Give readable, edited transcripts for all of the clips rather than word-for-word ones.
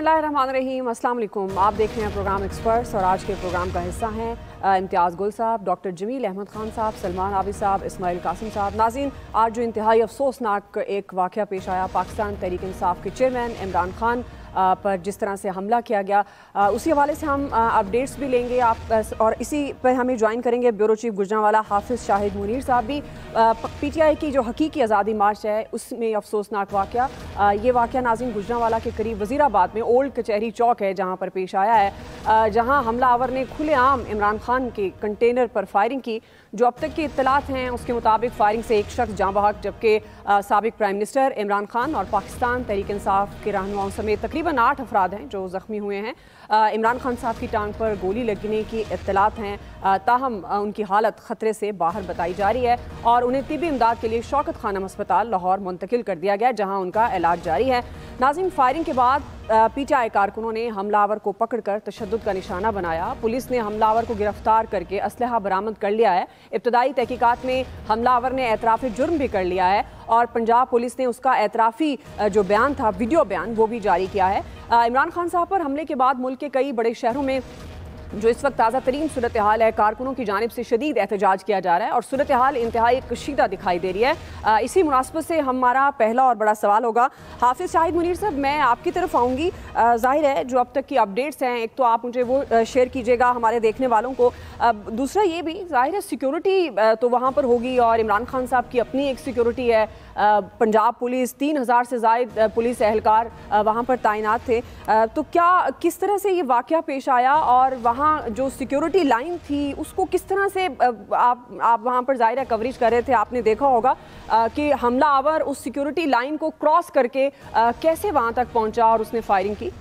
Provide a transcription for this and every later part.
बिस्मिल्लाहिर्रहमानिर्रहीम, अस्सलाम वालेकुम। आप देख रहे हैं प्रोग्राम एक्सपर्ट्स और आज के प्रोग्राम का हिस्सा हैं इम्तियाज़ गुल साहब, डॉक्टर जमील अहमद खान साहब, सलमान आबिद साहब, इस्माइल कासिम साहब। नाज़रीन, आज जो इंतहाई अफसोसनाक एक वाक़या पेश आया, पाकिस्तान तहरीक इंसाफ के चेयरमैन इमरान खान पर जिस तरह से हमला किया गया, उसी हवाले से हम अपडेट्स भी लेंगे आप, और इसी पर हमें ज्वाइन करेंगे ब्यूरो चीफ गुजरांवाला हाफिज़ शाहिद मुनीर साहब भी। PTI की जो हकीकी आज़ादी मार्च है उसमें अफसोसनाक वाक़या, ये वाक़या नाज़रीन गुजरांवाला के करीब वज़ीराबाद में ओल्ड कचहरी चौक है जहाँ पर पेश आया है, जहाँ हमलावर ने खुलेआम इमरान खान के कंटेनर पर फायरिंग की। जो अब तक की इत्तलात हैं उसके मुताबिक फायरिंग से एक शख्स जाँ बहक, जबकि साबिक प्राइम मिनिस्टर इमरान खान और पाकिस्तान तहरीक इंसाफ के रहनुमाओं समेत तकरीबन 8 अफराद हैं जो ज़ख्मी हुए हैं। इमरान खान साहब की टांग पर गोली लगने की इत्तलात हैं, ताहम उनकी हालत ख़तरे से बाहर बताई जा रही है और उन्हें तिब्बी इमदाद के लिए शौकत खानम अस्पताल लाहौर मुंतकिल कर दिया गया, जहाँ उनका इलाज जारी है। नाज़रीन, फायरिंग के बाद PTI कारकुनों ने हमलावर को पकड़कर तशद्दुद का निशाना बनाया। पुलिस ने हमलावर को गिरफ्तार करके असलहा बरामद कर लिया है। इब्तदाई तहकीकात में हमलावर ने एतराफ़ी जुर्म भी कर लिया है और पंजाब पुलिस ने उसका एतराफ़ी जो बयान था, वीडियो बयान, वो भी जारी किया है। इमरान खान साहब पर हमले के बाद मुल्क के कई बड़े शहरों में जो इस वक्त ताज़ा तरीन सूरत हाल है, कारकुनों की जानिब से शदीद एहतजाज किया जा रहा है और सूरत हाल इंतहाई कशीदा दिखाई दे रही है। इसी मुनासबत से हमारा पहला और बड़ा सवाल होगा, हाफिज़ शाहिद मुनीर साहब, मैं आपकी तरफ आऊँगी। ज़ाहिर है जो अब तक की अपडेट्स हैं, एक तो आप मुझे वो शेयर कीजिएगा हमारे देखने वालों को, दूसरा ये भी ज़ाहिर है सिक्योरिटी तो वहाँ पर होगी और इमरान खान साहब की अपनी एक सिक्योरिटी है। पंजाब पुलिस 3000 से ज़ायद पुलिस एहलकार वहाँ पर तैनात थे, तो क्या किस तरह से ये वाक़या पेश आया और वहाँ जो सिक्योरिटी लाइन थी उसको किस तरह से आप वहाँ पर ज़ाहिर है कवरेज कर रहे थे, आपने देखा होगा कि हमलावर उस सिक्योरिटी लाइन को क्रॉस करके कैसे वहाँ तक पहुँचा और उसने फायरिंग की?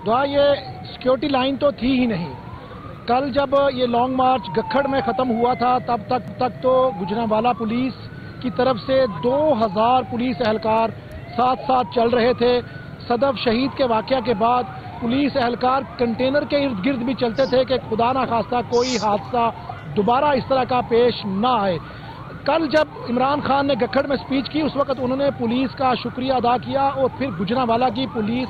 ये सिक्योरिटी लाइन तो थी ही नहीं। कल जब ये लॉन्ग मार्च गखड़ में ख़त्म हुआ था तब तक तो गुजरांवाला पुलिस की तरफ से 2000 पुलिस एहलकार साथ साथ चल रहे थे। सदफ शहीद के वाक़या के बाद पुलिस एहलकार कंटेनर के इर्द गिर्द भी चलते थे कि खुदा ना खास्ता कोई हादसा दोबारा इस तरह का पेश ना आए। कल जब इमरान खान ने गखड़ में स्पीच की उस वक्त उन्होंने पुलिस का शुक्रिया अदा किया और फिर गुजरांवाला की पुलिस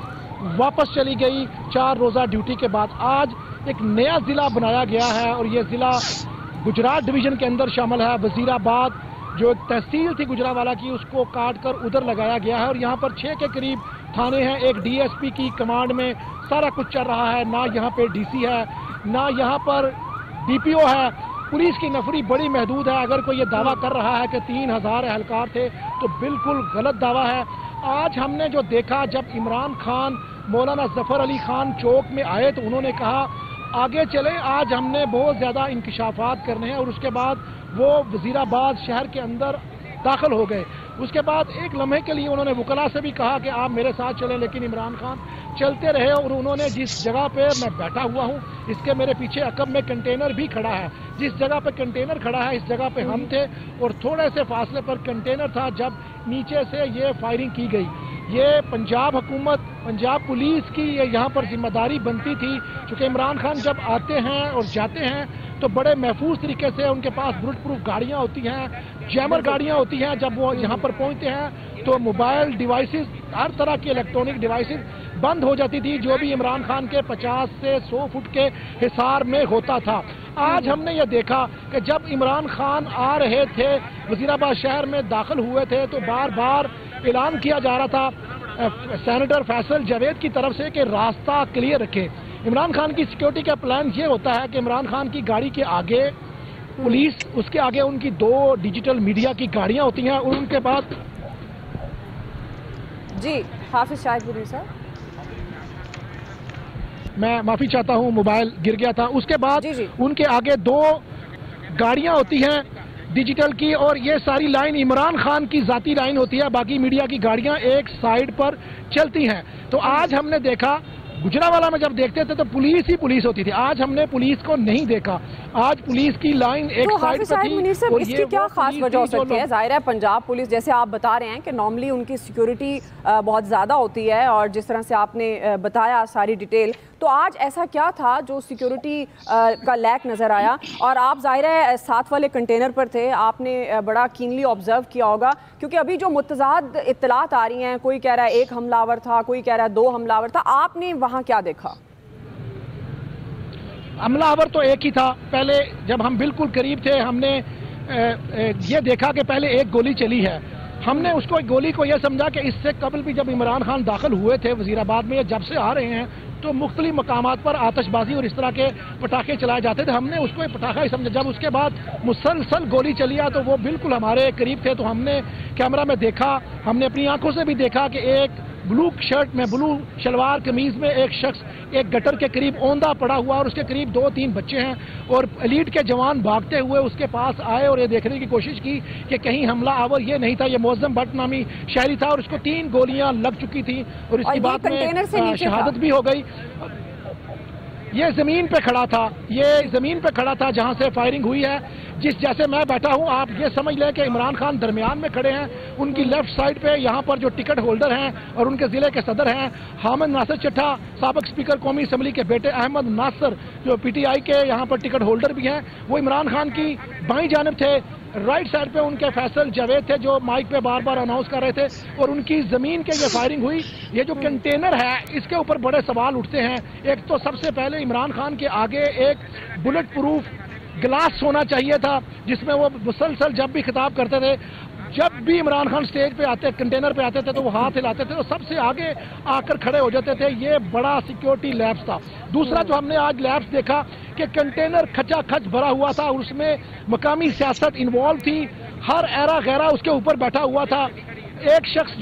वापस चली गई 4 रोज़ा ड्यूटी के बाद। आज एक नया ज़िला बनाया गया है और ये ज़िला गुजरात डिवीज़न के अंदर शामिल है। वज़ीराबाद जो एक तहसील थी गुजरांवाला की उसको काट कर उधर लगाया गया है और यहाँ पर 6 के करीब थाने हैं। एक DSP की कमांड में सारा कुछ चल रहा है, ना यहाँ पे DC है, ना यहाँ पर DPO है। पुलिस की नफरी बड़ी महदूद है। अगर कोई ये दावा कर रहा है कि 3000 एहलकार थे तो बिल्कुल गलत दावा है। आज हमने जो देखा, जब इमरान खान मौलाना जफर अली खान चौक में आए तो उन्होंने कहा आगे चले, आज हमने बहुत ज़्यादा इंकशाफात करने हैं और उसके बाद वो वज़ीराबाद शहर के अंदर दाखिल हो गए। उसके बाद एक लम्हे के लिए उन्होंने वकला से भी कहा कि आप मेरे साथ चलें, लेकिन इमरान खान चलते रहे और उन्होंने जिस जगह पे मैं बैठा हुआ हूँ इसके मेरे पीछे अकब में कंटेनर भी खड़ा है, जिस जगह पे कंटेनर खड़ा है इस जगह पे हम थे और थोड़े से फासले पर कंटेनर था जब नीचे से ये फायरिंग की गई। ये पंजाब हुकूमत, पंजाब पुलिस की ये यहाँ पर जिम्मेदारी बनती थी, क्योंकि इमरान खान जब आते हैं और जाते हैं तो बड़े महफूज तरीके से उनके पास बुलेट प्रूफ गाड़ियाँ होती हैं, जैमर गाड़ियाँ होती हैं। जब वो यहाँ पर पहुँचते हैं तो मोबाइल डिवाइसेस, हर तरह की इलेक्ट्रॉनिक डिवाइसेस बंद हो जाती थी, जो भी इमरान खान के 50 से 100 फुट के हिसार में होता था। आज हमने ये देखा कि जब इमरान खान आ रहे थे, वज़ीराबाद शहर में दाखिल हुए थे, तो बार बार ऐलान किया जा रहा था सेनेटर फैसल जावेद की तरफ से कि रास्ता क्लियर रखें। इमरान खान की सिक्योरिटी का प्लान ये होता है कि इमरान खान की गाड़ी के आगे पुलिस, उसके आगे उनकी 2 डिजिटल मीडिया की गाड़ियां होती हैं और उनके बाद जी हाफिज़ शाहिद मुनीर साहब, मैं माफ़ी चाहता हूँ, मोबाइल गिर गया था। उसके बाद उनके आगे 2 गाड़ियां होती हैं डिजिटल की और ये सारी लाइन इमरान खान की ज़ाती लाइन होती है, बाकी मीडिया की गाड़ियां एक साइड पर चलती हैं। तो आज हमने देखा गुजरांवाला में जब देखते थे तो पुलिस ही पुलिस होती थी, आज हमने पुलिस को नहीं देखा। आज पुलिस की लाइन एक तो साइड पे थी। मुनीर साहब, और इसकी क्या खास वजह हो सकती है? जाहिर है पंजाब पुलिस, जैसे आप बता रहे हैं कि नॉर्मली उनकी सिक्योरिटी बहुत ज़्यादा होती है, और जिस तरह से आपने बताया सारी डिटेल, तो आज ऐसा क्या था जो सिक्योरिटी का लैक नज़र आया? और आप जाहिर है साथ वाले कंटेनर पर थे, आपने बड़ा कीनली ऑब्जर्व किया होगा, क्योंकि अभी जो मुतज़ाद इत्तलात आ रही हैं, कोई कह रहा है 1 हमलावर था, कोई कह रहा है 2 हमलावर था, आपने वहाँ क्या देखा? हमलावर तो एक ही था। पहले जब हम बिल्कुल करीब थे, हमने ये देखा कि पहले एक गोली चली है। हमने उसको गोली को यह समझा कि इससे कबल भी जब इमरान खान दाखिल हुए थे वजीराबाद में, जब से आ रहे हैं तो मुख्तलिफ मकामात पर आतिशबाजी और इस तरह के पटाखे चलाए जाते थे। हमने उसको एक पटाखा ही समझा। जब उसके बाद मुसलसल गोली चली तो वो बिल्कुल हमारे करीब थे, तो हमने कैमरा में देखा, हमने अपनी आंखों से भी देखा कि एक ब्लू शर्ट में, ब्लू शलवार कमीज में एक शख्स एक गटर के करीब औंधा पड़ा हुआ, और उसके करीब 2-3 बच्चे हैं, और एलीट के जवान भागते हुए उसके पास आए और ये देखने की कोशिश की कि कहीं हमला आवर ये नहीं था। ये मौजम भट्ट नामी शहरी था, और उसको 3 गोलियां लग चुकी थी, और इसकी बाद में शहादत भी हो गई। ये जमीन पे खड़ा था, ये जमीन पे खड़ा था जहां से फायरिंग हुई है। जैसे मैं बैठा हूं, आप ये समझ लें कि इमरान खान दरमियान में खड़े हैं। उनकी लेफ्ट साइड पे यहाँ पर जो टिकट होल्डर हैं और उनके जिले के सदर हैं हामिद नासिर चट्ठा, साबिक स्पीकर कौमी असम्बली के बेटे अहमद नासिर जो PTI के यहाँ पर टिकट होल्डर भी हैं, वो इमरान खान की बाईं जानिब थे। राइट साइड पे उनके फैसल जावेद थे जो माइक पे बार बार अनाउंस कर रहे थे, और उनकी जमीन के ये फायरिंग हुई। ये जो कंटेनर है इसके ऊपर बड़े सवाल उठते हैं। एक तो सबसे पहले इमरान खान के आगे एक बुलेट प्रूफ गिलास होना चाहिए था, जिसमें वो मुसलसल जब भी खिताब करते थे, जब भी इमरान खान स्टेज पे आते, कंटेनर पे आते थे, तो वो हाथ हिलाते थे, तो सबसे आगे आकर खड़े हो जाते थे। ये बड़ा सिक्योरिटी लैब्स था। दूसरा जो हमने आज लैब्स देखा कि कंटेनर खचाखच भरा हुआ था, और उसमें मकामी सियासत इन्वॉल्व थी। हर एरा गैरा उसके ऊपर बैठा हुआ था। एक शख्स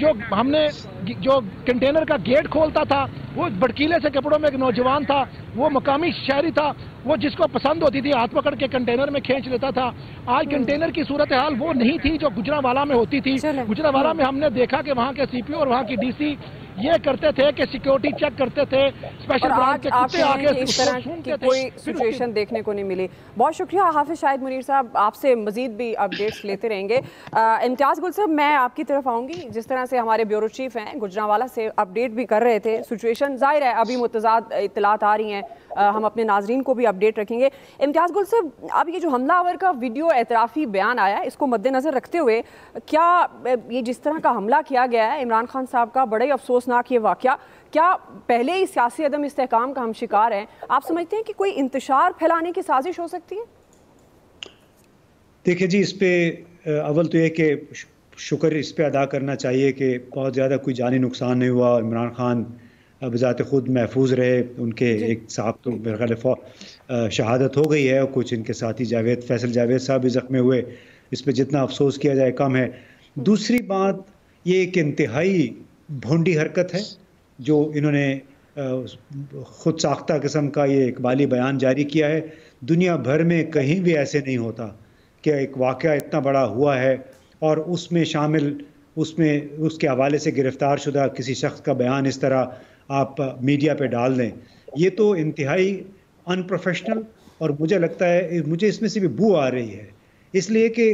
जो कंटेनर का गेट खोलता था, वो भड़कीले से कपड़ों में एक नौजवान था, वो मकामी शहरी था, वो जिसको पसंद होती थी हाथ पकड़ के कंटेनर में खींच लेता था। आज कंटेनर की सूरत हाल वो नहीं थी जो गुजरांवाला में होती थी। गुजरांवाला में हमने देखा कि वहाँ के CPO और वहाँ की DC ये करते थे कि सिक्योरिटी चेक करते थे, स्पेशल ब्रांच के कुत्ते आके इस तरह की कोई सिचुएशन देखने को नहीं मिली। बहुत शुक्रिया हाफिज शाहिद मुनीर साहब, आपसे मजीद भी अपडेट्स लेते रहेंगे। इम्तियाज़ गुल साहब, मैं आपकी तरफ आऊँगी। जिस तरह से हमारे ब्यूरो चीफ हैं गुजरांवाला से अपडेट भी कर रहे थे, सिचुएशन जाहिर है अभी मुतज़ाद इत्तलात आ रही हैं, हम अपने नाजरीन को भी अपडेट रखेंगे। इम्तियाज़ गुल साहब, अब ये जो हमलावर का वीडियो एतराफ़ी बयान आया, इसको मद्देनज़र रखते हुए क्या ये जिस तरह का हमला किया गया है इमरान खान साहब का, बड़ा ही अफसोसनाक ये वाक़या, क्या पहले ही सियासी अदम इस्तेहकाम का हम शिकार हैं? आप समझते हैं कि कोई इंतशार फैलाने की साजिश हो सकती है? देखिए जी, इस पे अव्वल तो ये कि शुक्र इस पे अदा करना चाहिए कि बहुत ज़्यादा कोई जानी नुकसान नहीं हुआ। इमरान खान बज़ात खुद महफूज रहे। उनके एक साहब तो मेरे ख्याल शहादत हो गई है, और कुछ इनके साथी फैसल जावेद साहब भी ज़ख्मी हुए। इस पे जितना अफसोस किया जाए कम है। दूसरी बात ये एक इंतहाई भोंडी हरकत है जो इन्होंने खुद साख्ता किस्म का ये इकबाली बयान जारी किया है। दुनिया भर में कहीं भी ऐसे नहीं होता कि एक वाक़या इतना बड़ा हुआ है और उसमें शामिल उसके हवाले से गिरफ्तार शुदा किसी शख्स का बयान इस तरह आप मीडिया पे डाल दें। ये तो इंतहाई अनप्रोफेशनल, और मुझे लगता है मुझे इसमें से भी बू आ रही है, इसलिए कि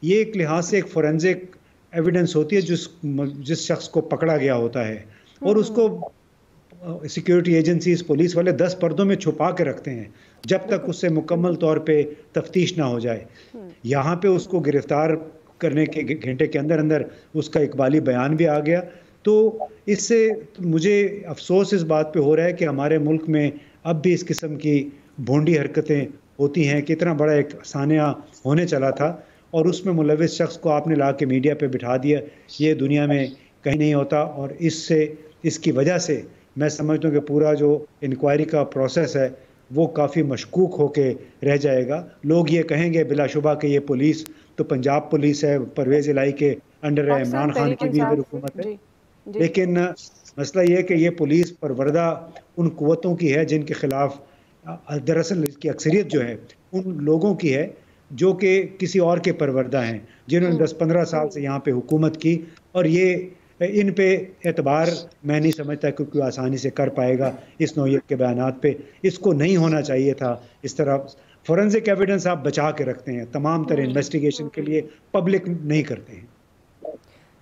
ये एक लिहाज से एक फोरेंसिक एविडेंस होती है जिस शख्स को पकड़ा गया होता है, और उसको सिक्योरिटी एजेंसीज पुलिस वाले 10 पर्दों में छुपा के रखते हैं जब तक उससे मुकम्मल तौर पे तफ्तीश ना हो जाए। यहाँ पे उसको गिरफ्तार करने के घंटे के अंदर अंदर उसका इकबाली बयान भी आ गया। तो इससे मुझे अफसोस इस बात पे हो रहा है कि हमारे मुल्क में अब भी इस किस्म की भोंडी हरकतें होती हैं कि इतना बड़ा एक सानिया होने चला था और उसमें मुलविस शख्स को आपने ला के मीडिया पे बिठा दिया। ये दुनिया में कहीं नहीं होता, और इसकी वजह से मैं समझता हूँ कि पूरा जो इंक्वायरी का प्रोसेस है वो काफ़ी मशकूक होके रह जाएगा। लोग ये कहेंगे बिलाशुबा कि ये पुलिस तो पंजाब पुलिस है, परवेज़ इलाही के अंडर है, इमरान खान की भी हुकूमत है, लेकिन मसला ये है कि ये पुलिस परवरदा उन कुव्वतों की है जिनके खिलाफ दरअसल इसकी अक्सरियत जो है उन लोगों की है जो कि किसी और के परवरदा हैं, जिन्होंने 10-15 साल से यहाँ पे हुकूमत की, और ये इन पे एतबार मैं नहीं समझता कि कोई आसानी से कर पाएगा इस नौयत के बयानात पे। इसको नहीं होना चाहिए था इस तरह। फॉरेंसिक एविडेंस आप बचा के रखते हैं, तमाम तरह इन्वेस्टिगेशन के लिए पब्लिक नहीं करते हैं।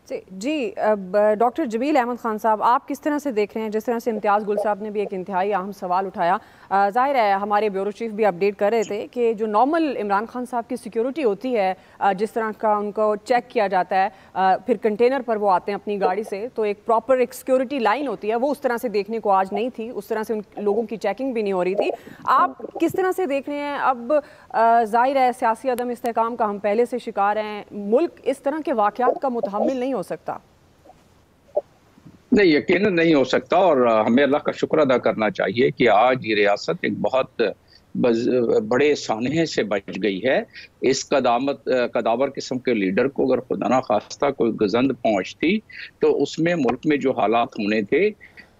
जी, डॉक्टर जमील अहमद खान साहब, आप किस तरह से देख रहे हैं, जिस तरह से इम्तियाज़ गुल साहब ने भी एक इंतहाई अहम सवाल उठाया। ज़ाहिर है हमारे ब्यूरो चीफ भी अपडेट कर रहे थे कि जो नॉर्मल इमरान खान साहब की सिक्योरिटी होती है, जिस तरह का उनको चेक किया जाता है, फिर कंटेनर पर वो आते हैं अपनी गाड़ी से, तो एक प्रॉपर एक सिक्योरिटी लाइन होती है, वो उस तरह से देखने को आज नहीं थी, उस तरह से उन लोगों की चेकिंग भी नहीं हो रही थी। आप किस तरह से देख रहे हैं? अब ज़ाहिर है सियासी अदम इस्तेहकाम का हम पहले से शिकार हैं, मुल्क इस तरह के वाक़यात का मुतहम्मिल नहीं हो सकता। नहीं, यकीनन नहीं हो सकता, और हमें अल्लाह का शुक्र अदा करना चाहिए कि आज ये रियासत एक बहुत बड़े सानहे से बच गई है। इस कदावर किस्म के लीडर को अगर खुदा ना खास्ता कोई गजंद पहुंचती तो उसमें मुल्क में जो हालात होने थे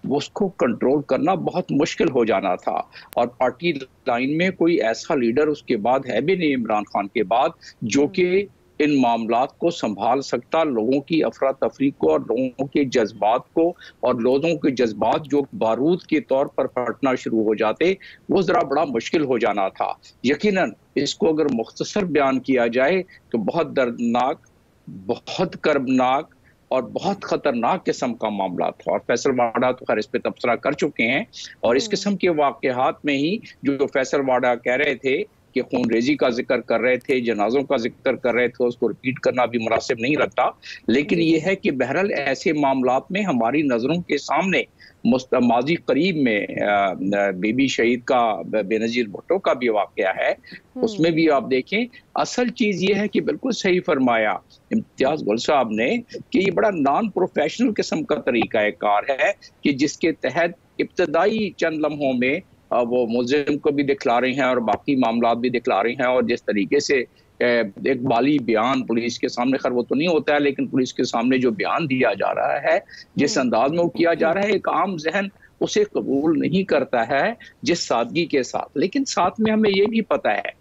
वो उसको कंट्रोल करना बहुत मुश्किल हो जाना था। और पार्टी लाइन में कोई ऐसा लीडर उसके बाद है भी नहीं, इमरान खान के बाद, जो कि इन मामलात को संभाल सकता, लोगों की अफरा तफरी को और लोगों के जज्बात को, और लोगों के जज्बात जो बारूद के तौर पर फटना शुरू हो जाते, वो जरा बड़ा मुश्किल हो जाना था। यकीनन इसको अगर मुख्तसर बयान किया जाए तो बहुत दर्दनाक, बहुत कर्बनाक और बहुत खतरनाक किस्म का मामला था। और फैसल वाडा तो खैर इस पे तबसरा कर चुके हैं, और इस किस्म के वाक़यात में ही जो फैसल वाडा कह रहे थे कि खून रेजी का जिक्र कर रहे थे, जनाजों का जिक्र कर रहे थे, उसको रिपीट करना भी मुनासिब नहीं लगता। लेकिन ये है कि बहरहाल ऐसे मामलात में हमारी नज़रों के सामने माजी करीब में बीबी शहीद का, बेनज़ीर भुट्टो का भी वाक़या है। उसमें भी आप देखें, असल चीज़ ये है कि बिल्कुल सही फरमाया इम्तियाज़ गुल साहब ने कि ये बड़ा नॉन प्रोफेशनल किस्म का तरीका कार है कि जिसके तहत इब्तदाई चंद लम्हों में वो मुल्ज़िम को भी दिखला रहे हैं और बाकी मामलात भी दिखला रहे हैं। और जिस तरीके से एक बाली बयान पुलिस के सामने, खैर वो तो नहीं होता है, लेकिन पुलिस के सामने जो बयान दिया जा रहा है, जिस अंदाज में वो किया जा रहा है, एक आम जहन उसे कबूल नहीं करता है जिस सादगी के साथ। लेकिन साथ में हमें ये भी पता है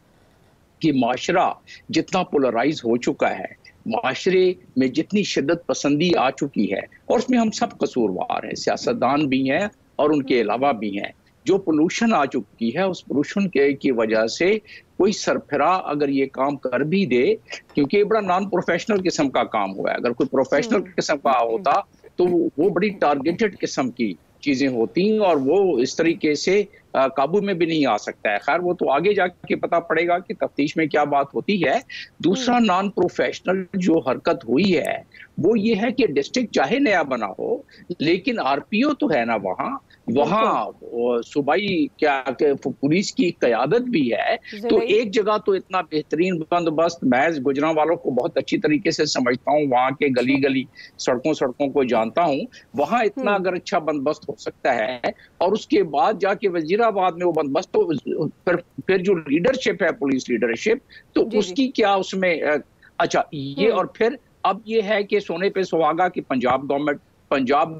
कि माशरा जितना पोलराइज हो चुका है, माशरे में जितनी शिद्दत पसंदी आ चुकी है, और उसमें हम सब कसूरवार हैं, सियासतदान भी हैं और उनके अलावा भी हैं। जो पोल्यूशन आ चुकी है, उस पोल्यूशन की वजह से कोई सरफरा अगर ये काम कर भी दे, क्योंकि ये बड़ा नॉन प्रोफेशनल किस्म का काम हुआ है, अगर कोई प्रोफेशनल किस्म का होता तो वो बड़ी टारगेटेड किस्म की चीजें होती और वो इस तरीके से काबू में भी नहीं आ सकता है। खैर वो तो आगे जाके पता पड़ेगा कि तफ्तीश में क्या बात होती है। दूसरा नॉन प्रोफेशनल जो हरकत हुई है वो ये है कि डिस्ट्रिक्ट चाहे नया बना हो, लेकिन आरपीओ तो है ना वहाँ सूबाई क्या पुलिस की क़यादत भी है। तो एक जगह तो इतना बेहतरीन बंदोबस्त, मैं गुजरांवालों को बहुत अच्छी तरीके से समझता हूँ, वहाँ के गली गली सड़कों को जानता हूँ, वहाँ इतना अगर अच्छा बंदोबस्त हो सकता है और उसके बाद जाके वजीराबाद में वो बंदोबस्त, तो फिर जो लीडरशिप है, पुलिस लीडरशिप, तो उसकी क्या उसमें अच्छा ये। और फिर अब ये है कि सोने पे सुहागा की पंजाब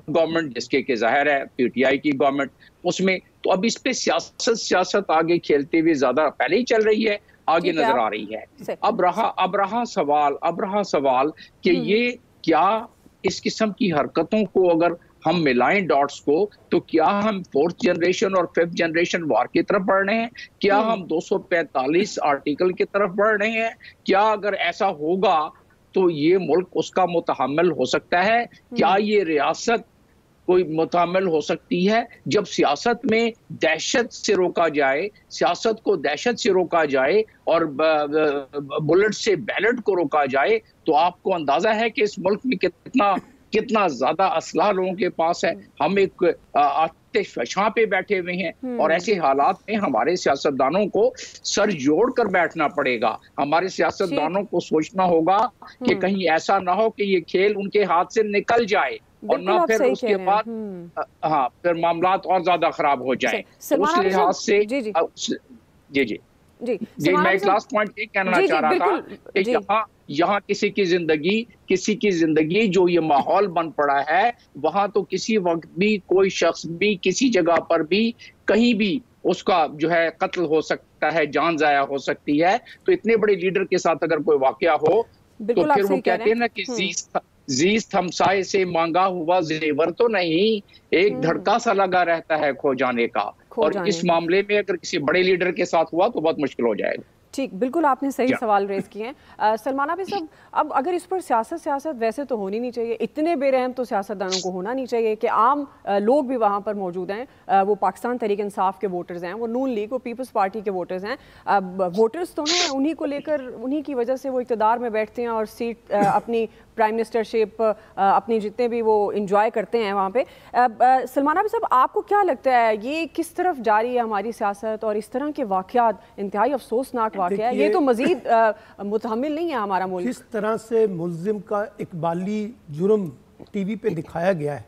गवर्नमेंट जिसके के जाहिर है पीटीआई की गवर्नमेंट, उसमें तो अब इस पे सियासत आगे खेलते हुए ज्यादा पहले ही चल रही है, आगे नजर आ रही है। अब रहा सवाल कि ये क्या इस किस्म की हरकतों को अगर हम मिलाएं डॉट्स को, तो क्या हम 4th जनरेशन और 5th जनरेशन वार की तरफ बढ़ रहे हैं? क्या हम 245 आर्टिकल की तरफ बढ़ रहे हैं? क्या अगर ऐसा होगा तो ये मुल्क उसका मुतहम्मिल हो सकता है? क्या ये रियासत कोई मुतहम्मिल हो सकती है? जब सियासत में दहशत से रोका जाए, सियासत को दहशत से रोका जाए और बुलेट से बैलेट को रोका जाए, तो आपको अंदाजा है कि इस मुल्क में कितना ज्यादा असलाह लोगों के पास है। हम एक आतिशफशां पे बैठे हुए हैं और ऐसे हालात में हमारे सियासतदानों को सर जोड़ कर बैठना पड़ेगा। हमारे सियासतदानों को सोचना होगा कि कहीं ऐसा ना हो कि ये खेल उनके हाथ से निकल जाए और ना फिर उसके बाद फिर मामलात और ज्यादा खराब हो जाए। उस लिहाज से जी मैं एक लास्ट पॉइंट ये कहना चाह रहा था कि यहाँ किसी की जिंदगी जो ये माहौल बन पड़ा है, वहां तो किसी वक्त भी कोई शख्स भी किसी जगह पर भी कहीं भी उसका जो है कत्ल हो सकता है, जान जाया हो सकती है। तो इतने बड़े लीडर के साथ अगर कोई वाकया हो तो फिर वो कहते हैं ना कि زیست ہمسائے سے مانگا ہوا زیور تو نہیں، ایک دھڑکا سا لگا رہتا ہے کھو جانے کا، اور اس معاملے میں اگر کسی بڑے لیڈر کے ساتھ ہوا تو بہت مشکل ہو جائے گا۔ ٹھیک، بالکل آپ نے صحیح سوال ریز کیے ہیں سلمان عابد صاحب۔ اب اگر اس پر سیاست ویسے تو ہونی نہیں چاہیے، اتنے بے رحم تو سیاستدانوں کو ہونا نہیں چاہیے کہ عام لوگ بھی وہاں پر موجود ہیں، وہ پاکستان تحریک انصاف کے ووٹرز ہیں، وہ نون لیگ، وہ پیپلز پارٹی کے ووٹرز ہیں، ووٹرز تو ہیں، انہی کو لے کر انہی کی وجہ سے وہ اقتدار میں بیٹھتے ہیں اور سیٹ اپنی پرائم منسٹرشپ اپنی جتنے بھی وہ انجوائے کرتے ہیں وہاں پہ۔ سلمان عابد صاحب، آپ کو کیا لگتا ہے یہ کس طرف جاری ہے ہماری سیاست، اور اس طرح کے واقعات انتہائی افسوسناک واقعہ ہے، یہ تو مزید متحمل نہیں ہے ہمارا ملک؟ جس طرح سے ملزم کا اقبالی جرم ٹی وی پہ دکھایا گیا ہے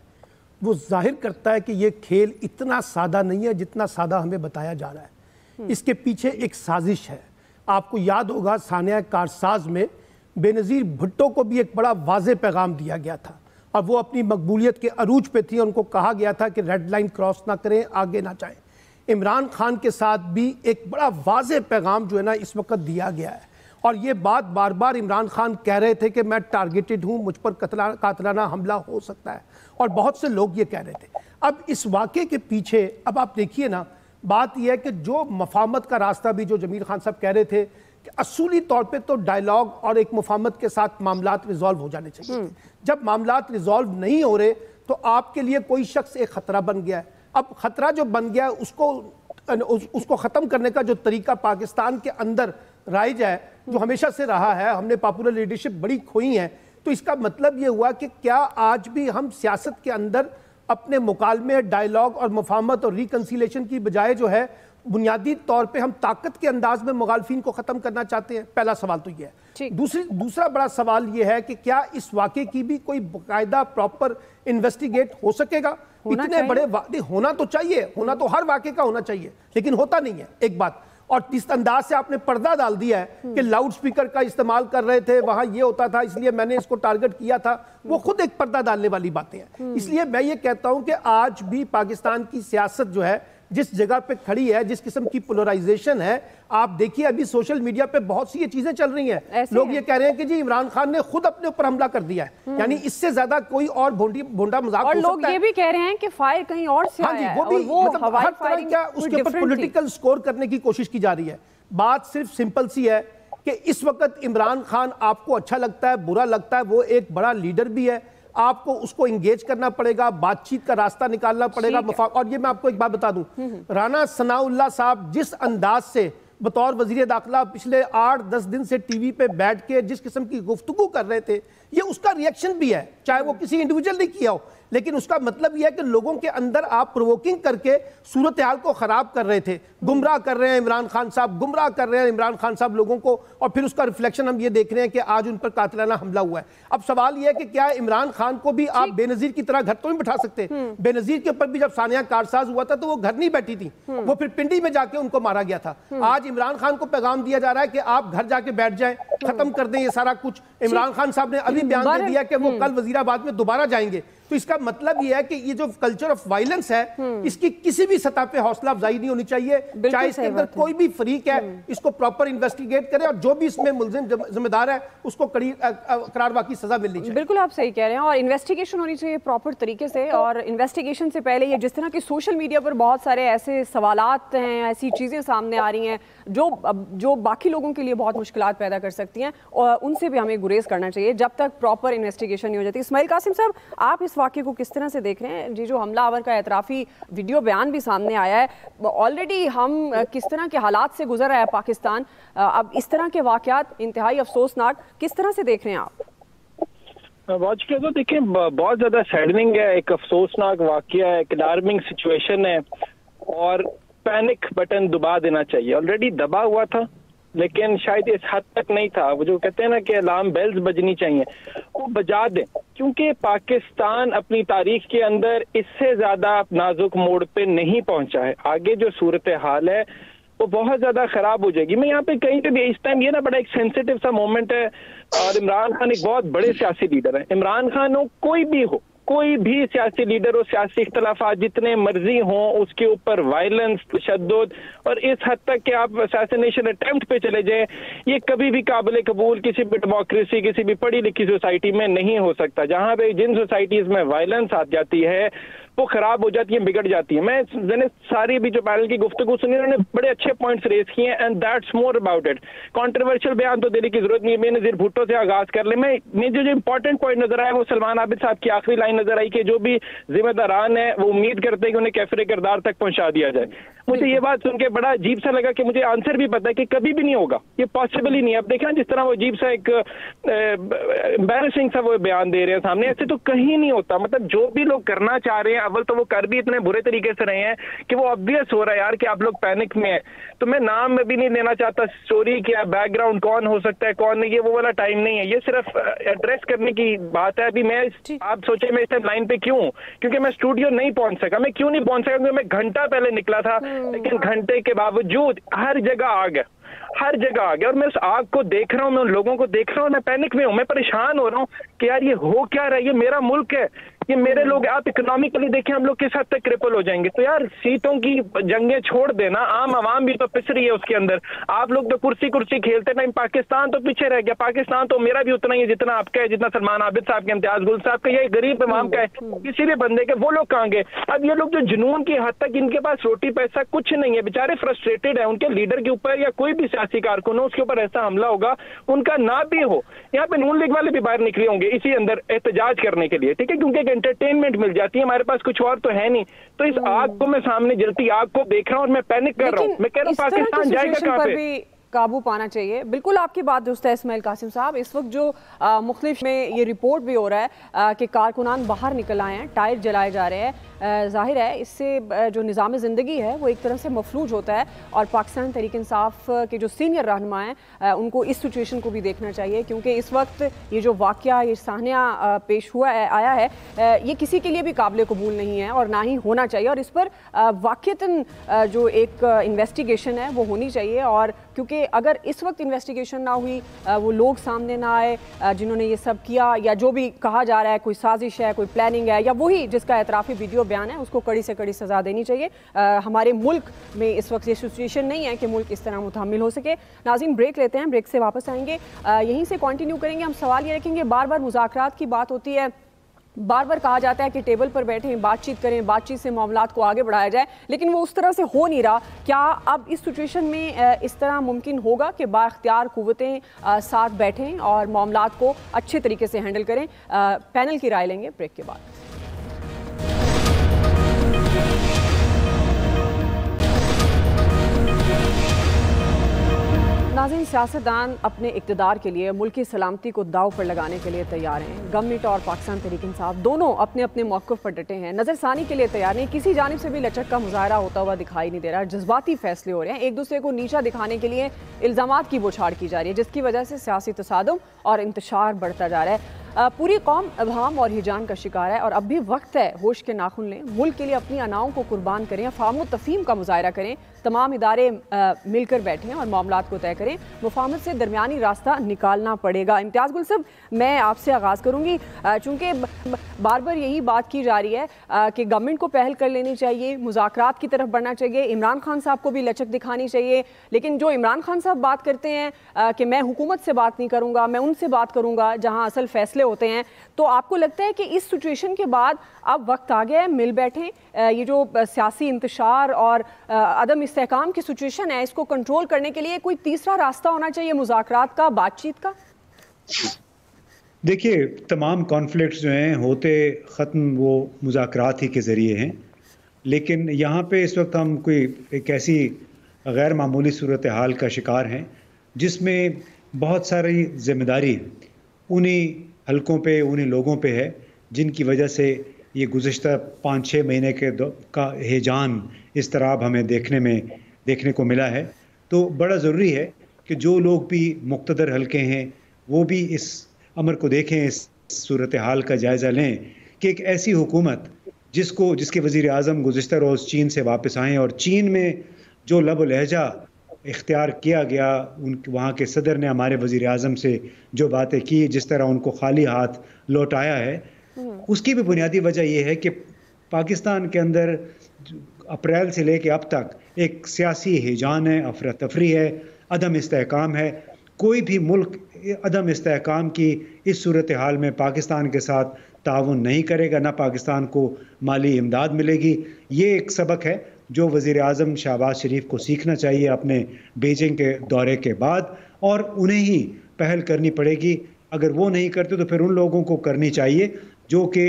وہ ظاہر کرتا ہے کہ یہ کھیل اتنا سادہ نہیں ہے جتنا سادہ ہمیں بتایا جا رہا ہے۔ اس کے پیچھے ایک سازش ہے۔ آپ کو یاد ہوگا سانحہ کارساز میں بے نظیر بھٹو کو بھی ایک بڑا واضح پیغام دیا گیا تھا، اور وہ اپنی مقبولیت کے عروج پہ تھی، ان کو کہا گیا تھا کہ ریڈ لائن کراس نہ کریں، آگے نہ جائیں۔ عمران خان کے ساتھ بھی ایک بڑا واضح پیغام جو ہے نا اس وقت دیا گیا ہے، اور یہ بات بار بار عمران خان کہہ رہے تھے کہ میں ٹارگیٹڈ ہوں، مجھ پر قاتلانہ حملہ ہو سکتا ہے، اور بہت سے لوگ یہ کہہ رہے تھے۔ اب اس واقعے کے پیچھے اب آپ دیکھیے نا، بات یہ ہے کہ جو مفاہمت کا راستہ بھی جو جمیل خان صاحب کہہ رہے تھے کہ اصولی طور پہ تو ڈائیلاگ اور ایک مفاہمت کے ساتھ معاملات ریزالو ہو جانے چاہیے تھے۔ جب معاملات ریزالو نہیں ہو رہے تو آپ کے لیے کوئی شخص ایک خطرہ بن گیا ہے۔ اب خطرہ جو بن گیا ہے اس کو ختم کرنے کا جو طریقہ پاکستان کے اندر رائج ہے، جو ہمیشہ سے رہا ہے، ہم نے پاپولر لیڈرشپ بڑی کھوئی ہے، تو اس کا مطلب یہ ہوا کہ کیا آج بھی ہم سیاست کے اندر اپنے مکالمے، ڈائیلاگ اور مفاہمت اور ریکنسیلیشن کی بجائے جو ہے بنیادی طور پہ ہم طاقت کے انداز میں مخالفین کو ختم کرنا چاہتے ہیں؟ پہلا سوال تو یہ ہے۔ دوسرا بڑا سوال یہ ہے کہ کیا اس واقعے کی بھی کوئی باقاعدہ پراپر انویسٹیگیٹ ہو سکے گا؟ اتنے بڑے واقعے ہونا تو چاہیے، ہونا تو ہر واقعے کا ہونا چاہیے، لیکن ہوتا نہیں ہے ایک بات۔ اور اس انداز سے آپ نے پردہ ڈال دیا ہے کہ لاؤڈ سپیکر کا استعمال کر رہے تھے، وہاں یہ ہوتا تھا اس لیے میں نے اس کو ٹارگٹ کیا تھا، وہ خود ایک پردہ ڈالنے والی باتیں ہیں۔ اس لیے میں یہ کہتا ہوں کہ آج بھی پاکستان کی سیاست جو ہے جس جگہ پہ کھڑی ہے، جس قسم کی پولرائزیشن ہے، آپ دیکھیے ابھی سوشل میڈیا پہ بہت سی یہ چیزیں چل رہی ہیں، لوگ یہ کہہ رہے ہیں کہ جی عمران خان نے خود اپنے اوپر حملہ کر دیا ہے، یعنی اس سے زیادہ کوئی اور بھونڈا مذاق ہو سکتا ہے؟ اور لوگ یہ بھی کہہ رہے ہیں کہ فائر کہیں اور سے آیا ہے، اور وہ ہوائی فائرنگ اس کے اوپر پولیٹیکل سکور کرنے کی کوشش کی جا رہی ہے۔ بات صرف سمپل سی ہے کہ اس وقت عمران خان آپ کو اچھا لگتا ہے، برا لگتا ہے، وہ ایک بڑا لیڈر بھی ہے، آپ کو اس کو انگیج کرنا پڑے گا، بات چیت کا راستہ نکالنا پڑے گا۔ اور یہ میں آپ کو ایک بات بتا دوں، رانا ثناء اللہ صاحب جس انداز سے بطور وزیر داخلہ پچھلے 8-10 دن سے ٹی وی پہ بیٹھ کے جس قسم کی گفتگو کر رہے تھے، یہ اس کا ریئیکشن بھی ہے، چاہے وہ کسی انڈیویجول نے کیا ہو، لیکن اس کا مطلب یہ ہے کہ لوگوں کے اندر آپ پرووکنگ کر کے صورتحال کو خراب کر رہے تھے، گمراہ کر رہے ہیں عمران خان صاحب، گمراہ کر رہے ہیں عمران خان صاحب لوگوں کو، اور پھر اس کا ریفلیکشن ہم یہ دیکھ رہے ہیں کہ آج ان پر قاتلانہ حملہ ہوا ہے۔ اب سوال یہ ہے کہ کیا عمران خان کو بھی آپ بے نظیر کی طرح گھر تو نہیں بٹھا سکتے؟ بے نظیر کے اوپر بھی جب سانحہ کارساز ہوا تھا تو وہ گھر نہیں بیٹھی تھی، وہ پھر پنڈی میں جا کے ان کو مارا گیا تھا۔ آج عمران خان کو پیغام دیا جا رہا ہے کہ آپ گھر جا کے بیٹھ جائیں، ختم کر دیں یہ سارا کچھ۔ عمران خان صاحب نے ابھی بیان دے دیا کہ وہ کل وزیر آباد میں دوبارہ جائیں گے، تو اس کا مطلب یہ ہے کہ یہ جو کلچر آف وائلنس ہے اس کی کسی بھی سطح پہ حوصلہ افزائی نہیں ہونی چاہیے، چاہے اس کے اندر کوئی بھی فریق ہے اس کو پراپر انویسٹیگیٹ کرے، اور جو بھی اس میں ملزم ذمہ دار ہے اس کو قرار واقعی سزا ملنی چاہیے۔ بالکل آپ صحیح کہہ رہے ہیں، اور انویسٹیگیشن ہونی چاہیے پراپر طریقے سے، اور انویسٹیگیشن سے پہلے یہ جس طرح کی سوشل میڈیا پر بہت سارے ایسے سوالات ہیں، ایسی چیزیں سامنے آ رہی ہیں جو باقی لوگوں کے لیے بہت مشکلات پیدا کر سکتی ہیں، اور ان سے بھی ہمیں گریز کرنا چاہیے جب تک پراپر انویسٹیگیشن نہیں ہو جاتی۔ اسماعیل قاسم صاحب، آپ اس واقعے کو کس طرح سے دیکھ رہے ہیں؟ جی جو حملہ آور کا اعترافی ویڈیو بیان بھی سامنے آیا ہے، آلریڈی ہم کس طرح کے حالات سے گزر رہا ہے پاکستان، اب اس طرح کے واقعات انتہائی افسوسناک کس طرح سے دیکھ رہے ہیں آپ؟ واجب تو دیکھیں بہت زیادہ سیڈننگ ہے، ایک افسوسناک واقعہ ہے، ایک الارمنگ سچویشن ہے، اور پینک بٹن دبا دینا چاہیے۔ آلریڈی دبا ہوا تھا لیکن شاید اس حد تک نہیں تھا، وہ جو کہتے ہیں نا کہ الارم بیلز بجنی چاہیے، وہ بجا دیں، کیونکہ پاکستان اپنی تاریخ کے اندر اس سے زیادہ نازک موڑ پہ نہیں پہنچا ہے۔ آگے جو صورتحال ہے وہ بہت زیادہ خراب ہو جائے گی۔ میں یہاں پہ کہیں پہ بھی اس ٹائم یہ نا بڑا ایک سینسیٹیو سا مومنٹ ہے، اور عمران خان ایک بہت بڑے سیاسی لیڈر ہیں۔ عمران خان ہو کوئی بھی ہو، कोई भी सियासी लीडर हो, सियासी इख्तलाफात जितने मर्जी हों, उसके ऊपर वायलेंस, तशद्दुद और इस हद तक कि आप असैसिनेशन अटेम्प्ट पे चले जाएं, ये कभी भी काबिल कबूल किसी भी डेमोक्रेसी, किसी भी पढ़ी लिखी सोसाइटी में नहीं हो सकता। जहां पे जिन सोसाइटीज में वायलेंस आ जाती है वो खराब हो जाती है, बिगड़ जाती है। मैंने सारी भी जो पैनल की गुफ्तगू सुनी, उन्होंने बड़े अच्छे पॉइंट्स रेज किए हैं and that's more about it. Controversial बयान तो देने की जरूरत नहीं है, मैं नज़ीर भुट्टो से आगाज कर ले। मैं जो इंपॉर्टेंट पॉइंट नजर आया वो सलमान आबिद साहब की आखिरी लाइन नजर आई कि जो भी जिम्मेदारान है वो उम्मीद करते हैं कि उन्हें कैफरे किरदार तक पहुंचा दिया जाए। मुझे ये बात सुन के बड़ा अजीब सा लगा कि मुझे आंसर भी पता है कि कभी भी नहीं होगा, ये पॉसिबल ही नहीं है। अब देखें जिस तरह वो अजीब सा एक एम्बैरेसिंग सा वो बयान दे रहे हैं सामने, ऐसे तो कहीं नहीं होता। मतलब जो भी लोग करना चाह रहे हैं, अव्वल तो वो कर भी इतने बुरे तरीके से रहे हैं कि वो ऑब्वियस हो रहा है यार कि आप लोग पैनिक में हैं। तो मैं नाम में भी नहीं लेना चाहता, स्टोरी क्या, बैकग्राउंड कौन हो सकता है कौन नहीं, ये वो वाला टाइम नहीं है। ये सिर्फ एड्रेस करने की बात है। अभी मैं, आप सोचे मैं इस टाइम लाइन पे क्यों, क्योंकि मैं स्टूडियो नहीं पहुंच सका। मैं क्यों नहीं पहुंच सका? क्योंकि मैं घंटा पहले निकला था, लेकिन घंटे के बावजूद हर जगह आग है, हर जगह आ गया। और मैं उस आग को देख रहा हूँ, मैं उन लोगों को देख रहा हूँ, मैं पैनिक में हूँ, मैं परेशान हो रहा हूँ कि यार ये हो क्या रहा है, ये मेरा मुल्क है, ये मेरे लोग। आप इकोनॉमिकली देखें हम लोग किस हद तक क्रिपल हो जाएंगे। तो यार सीटों की जंगें छोड़ देना, आम आवाम भी तो पिस रही है उसके अंदर। आप लोग तो कुर्सी कुर्सी खेलते टाइम पाकिस्तान तो पीछे रह गया। पाकिस्तान तो मेरा भी उतना ही है जितना आपका है, जितना सलमान आबिद साहब के, इम्तियाज गुल साहब का, ये गरीब इमाम का है, किसी भी बंदे के। वो लोग कहाँ गए? अब ये लोग जो जुनून की हद तक, इनके पास रोटी पैसा कुछ नहीं है, बेचारे फ्रस्ट्रेटेड है। उनके लीडर के ऊपर या कोई भी सियासी कारकुन हो उसके ऊपर ऐसा हमला होगा, उनका ना भी हो। यहाँ पे नून लीग वाले भी बाहर निकले होंगे इसी अंदर एहतजाज करने के लिए, ठीक है, क्योंकि एक एंटरटेनमेंट मिल जाती है, हमारे पास कुछ और तो है नहीं। तो इस आग को, मैं सामने जलती आग को देख रहा हूँ और मैं पैनिक कर रहा हूँ। मैं कह रहा हूँ पाकिस्तान जाएगा कहाँ पे? काबू पाना चाहिए। बिल्कुल आपकी बात दुरुस्त है इस्माइल कासिम साहब। इस वक्त जो मुख्तलिफ में ये रिपोर्ट भी हो रहा है कि कारकुनान बाहर निकल आए हैं, टायर जलाए जा रहे हैं, जाहिर है इससे जो निज़ाम ज़िंदगी है वो एक तरह से मफलूज होता है। और पाकिस्तान तहरीक इंसाफ के जो सीनियर रहनुमा हैं उनको इस सिचुएशन को भी देखना चाहिए, क्योंकि इस वक्त ये जो वाक़या, ये साहनिया पेश हुआ है, आया है, ये किसी के लिए भी काबिल कबूल नहीं है और ना ही होना चाहिए। और इस पर वाक़ियतन जो एक इन्वेस्टिगेशन है वो होनी चाहिए। और क्योंकि अगर इस वक्त इन्वेस्टिगेशन ना हुई, वो लोग सामने ना आए जिन्होंने ये सब किया, या जो भी कहा जा रहा है कोई साजिश है, कोई प्लानिंग है, या वही जिसका एतराफ़ी वीडियो बयान है, उसको कड़ी से कड़ी सज़ा देनी चाहिए। हमारे मुल्क में इस वक्त ये सिचुएशन नहीं है कि मुल्क इस तरह मुतहम्मिल हो सके। नाज़रीन ब्रेक लेते हैं, ब्रेक से वापस आएंगे, यहीं से कंटिन्यू करेंगे। हम सवाल ये रखेंगे, बार बार मुज़ाकरात की बात होती है, बार बार कहा जाता है कि टेबल पर बैठें, बातचीत करें, बातचीत से मामलात को आगे बढ़ाया जाए, लेकिन वो उस तरह से हो नहीं रहा। क्या अब इस सिचुएशन में इस तरह मुमकिन होगा कि बाख्तियार कुव्वतें साथ बैठें और मामलात को अच्छे तरीके से हैंडल करें? पैनल की राय लेंगे ब्रेक के बाद। नाज़रीन, सियासतदान अपने इक़्तिदार के लिए मुल्क की सलामती को दाव पर लगाने के लिए तैयार हैं। गवर्नमेंट और पाकिस्तान तहरीक इंसाफ दोनों अपने अपने मौक़िफ़ पर डटे हैं, नज़रसानी के लिए तैयार नहीं। किसी जानिब से भी लचक का मुजाहरा होता हुआ दिखाई नहीं दे रहा। जज्बाती फैसले हो रहे हैं, एक दूसरे को नीचा दिखाने के लिए इल्ज़ामात की बौछार की जा रही है, जिसकी वजह से सियासी तसादुम और इंतशार बढ़ता जा रहा है। पूरी कौम अभाम और हिजान का शिकार है और अब भी वक्त है होश के नाखुन लें, मुल्क के लिए अपनी अनाओं को कुर्बान करें, अफ़ाम व तफ़हीम का मुज़ाहरा करें, तमाम इदारे मिलकर बैठें और मामलात को तय करें। मुफाहमत से दरमियानी रास्ता निकालना पड़ेगा। इम्तियाज़ गुल साहब, मैं आपसे आगाज़ करूँगी, चूँकि बार बार यही बात की जा रही है कि गवर्नमेंट को पहल कर लेनी चाहिए, मुज़ाकरात की तरफ बढ़ना चाहिए, इमरान खान साहब को भी लचक दिखानी चाहिए। लेकिन जो इमरान खान साहब बात करते हैं कि मैं हुकूमत से बात नहीं करूँगा, मैं उनसे बात करूँगा जहाँ असल फैसले होते हैं, तो आपको लगता है कि इस सिचुएशन के बाद अब वक्त आ गया है मिल बैठें, ये जो सियासी इंतशार और अदम इस्तेहकाम की सिचुएशन है इसको कंट्रोल करने के लिए कोई तीसरा रास्ता होना चाहिए मुज़ाकरात का, बातचीत का? देखिए, तमाम कॉन्फ्लिक्ट्स जो हैं होते ख़त्म वो मुज़ाकरात ही के ज़रिए हैं, लेकिन यहाँ पे इस वक्त हम कोई एक ऐसी गैर मामूली सूरत हाल का शिकार हैं जिसमें बहुत सारी ज़िम्मेदारी उन्हीं हलकों पे, उन्हीं लोगों पे है जिनकी वजह से ये गुज़िश्ता 5-6 महीने का हिजान इस तरह हमें देखने को मिला है। तो बड़ा ज़रूरी है कि जो लोग भी मुक़्तदर हलके हैं वो भी इस अमर को देखें, इस सूरत हाल का जायज़ा लें कि एक ऐसी हुकूमत जिसके वज़ीर आज़म गुज़िश्ता रोज़ चीन से वापस आएँ और चीन में जो लब लहजा इख्तियार किया गया, वहाँ के सदर ने हमारे वज़ीर आज़म से जो बातें की, जिस तरह उनको खाली हाथ लौटाया है, اس کی بھی بنیادی وجہ یہ ہے کہ پاکستان کے اندر اپریل سے لے کے اب تک ایک سیاسی ہیجان ہے، افراتفری ہے، عدم استحکام ہے. کوئی بھی ملک عدم استحکام کی اس صورتحال میں پاکستان کے ساتھ تعاون نہیں کرے گا، نہ پاکستان کو مالی امداد ملے گی. یہ ایک سبق ہے جو وزیر اعظم شہباز شریف کو سیکھنا چاہیے اپنے بیجنگ کے دورے کے بعد، اور انہیں ہی پہل کرنی پڑے گی. اگر وہ نہیں کرتے تو پھر ان لوگوں کو کرنی چاہیے جو کہ